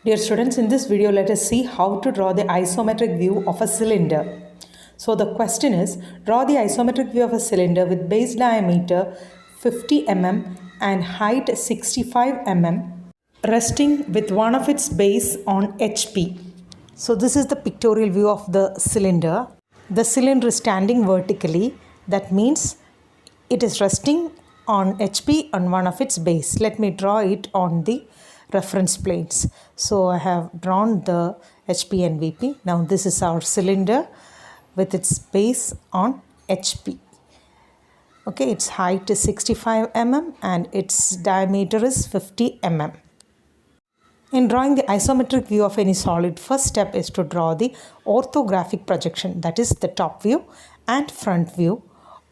Dear students, in this video let us see how to draw the isometric view of a cylinder. So the question is, draw the isometric view of a cylinder with base diameter 50 mm and height 65 mm, resting with one of its base on HP. So this is the pictorial view of the cylinder. The cylinder is standing vertically. That means it is resting on HP on one of its base. Let me draw it on the reference planes. So I have drawn the HP and VP. Now this is our cylinder with its base on HP. Okay, its height is 65 mm and its diameter is 50 mm. In drawing the isometric view of any solid, first step is to draw the orthographic projection, that is the top view and front view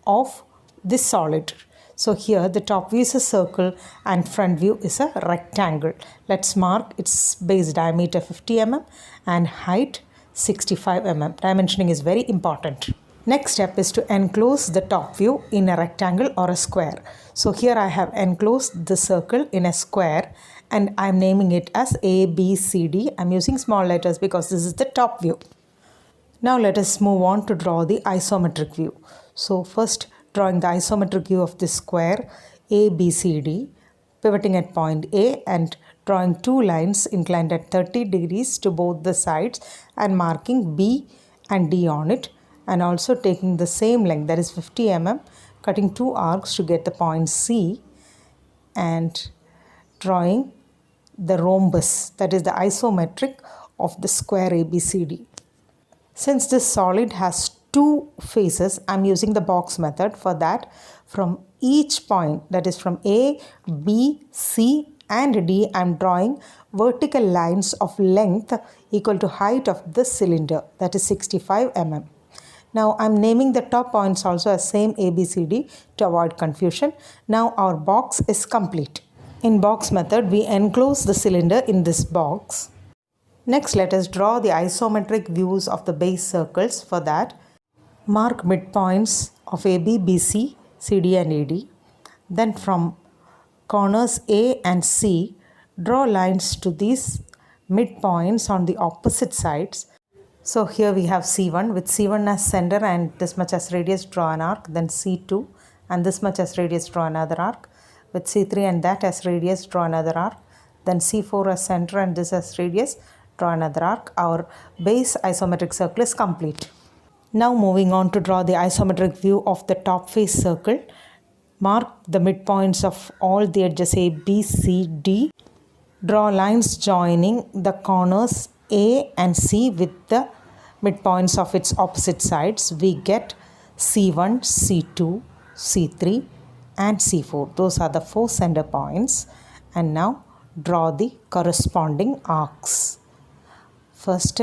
of this solid. So here the top view is a circle and front view is a rectangle. Let's mark its base diameter 50 mm and height 65 mm. Dimensioning is very important. Next step is to enclose the top view in a rectangle or a square. So here I have enclosed the circle in a square and I am naming it as A, B, C, D. I am using small letters because this is the top view. Now let us move on to draw the isometric view. So first, drawing the isometric view of this square ABCD, pivoting at point A and drawing two lines inclined at 30 degrees to both the sides and marking B and D on it, and also taking the same length, that is 50 mm, cutting two arcs to get the point C and drawing the rhombus, that is the isometric of the square ABCD. Since this solid has two faces, I am using the box method. For that, from each point, that is from A, B, C and D, I am drawing vertical lines of length equal to height of the cylinder, that is 65 mm. Now I am naming the top points also as same ABCD to avoid confusion. Now our box is complete. In box method, we enclose the cylinder in this box. Next, let us draw the isometric views of the base circles. For that, mark midpoints of AB, BC, CD and AD. Then from corners A and C, draw lines to these midpoints on the opposite sides. So here we have C1, with C1 as center and this much as radius, draw an arc. Then C2 and this much as radius, draw another arc. With C3 and that as radius, draw another arc. Then C4 as center and this as radius, draw another arc. Our base isometric circle is complete. Now moving on to draw the isometric view of the top face circle. Mark the midpoints of all the edges A, B, C, D. Draw lines joining the corners A and C with the midpoints of its opposite sides. We get C1, C2, C3 and C4. Those are the four center points. And now draw the corresponding arcs. First,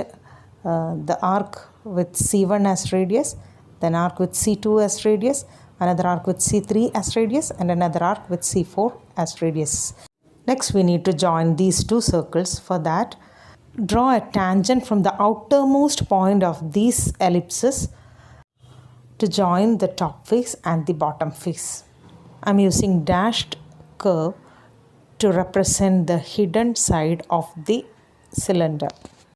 the arc with C1 as radius, then arc with C2 as radius, another arc with C3 as radius and another arc with C4 as radius. Next, we need to join these two circles. For that, draw a tangent from the outermost point of these ellipses to join the top face and the bottom face. I am using dashed curve to represent the hidden side of the cylinder.